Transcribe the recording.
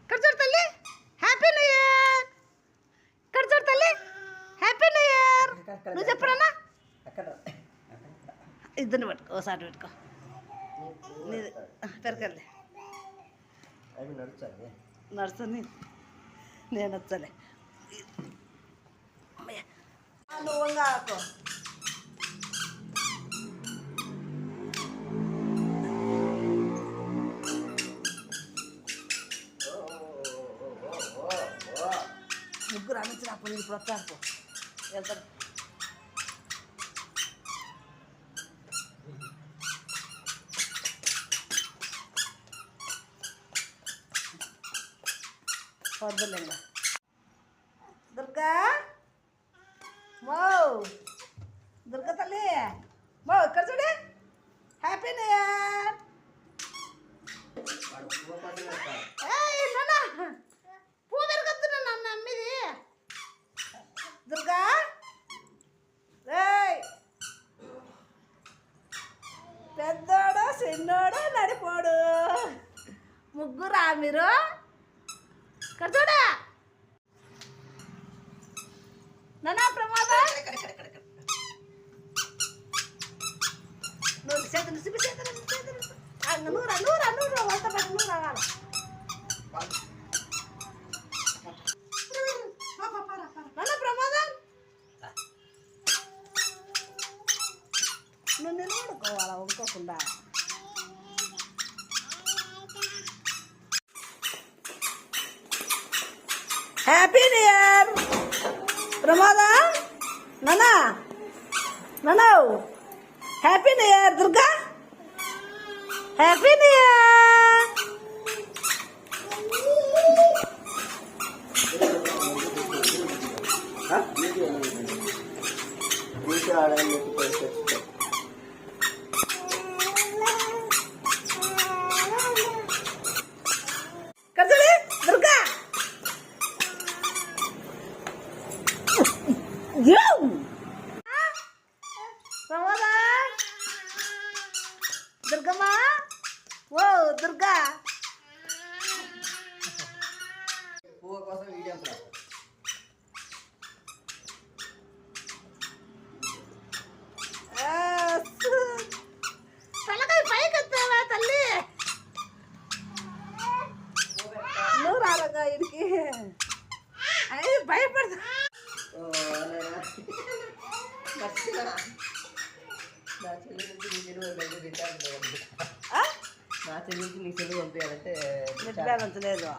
ఇక్కడ చూడు తల్లి, హ్యాపీ న్యూ ఇయర్. ఇక్కడ చూడు తల్లి, హ్యాపీ న్యూ ఇయర్. నువ్వు చెప్పనన్నా ఇద్దరిని పట్టుకో, ఓసారి పెట్టుకో. పెరగలే నడుస్తుంది, నేను వచ్చలే. నువ్వు కాకు. ముగ్గురు అనిచ్చిన అప్పుడు ఇప్పుడు వస్తాను వెళ్తాను. వద్దులేండి. దుర్గా మో, దుర్గా తల్లి మో, ఇక్కడ చూడే, హ్యాపీ న్యూ ఇయర్. పువ్వు పెరగొద్దు నన్ను అమ్మిది. దుర్గా పెద్దోడు చిన్నోడు నడిపోడు ముగ్గురా మీరు. ఇక్కడ చూడా నానా ప్రమాదం. నువ్వు చేతులు చూపి, చేతులు నూరా నూరా నూరా వంట పట్టి నూరు రావాలి. నాన్న ప్రమాదం, నువ్వు నిలబడుకోవాలా వండుకోకుండా. హ్యాపీ న్యూ ఇయర్ ప్రమాదా. నానా నానా happy new year Durga, happy new year. కజలి దుర్గా ప్రమోదా, దుర్గమ్మా ఓ దుర్గా. పువ్వు కోసం వీడియో తలకాయ పైకి ఎత్తావా తల్లి. నువ్వు రాలగా ఇడికి అది భయపడతా. నా చెల్లి నుంచి నీ చెల్లి పంపించాలంటే రిటర్న్ వచ్చలేదు.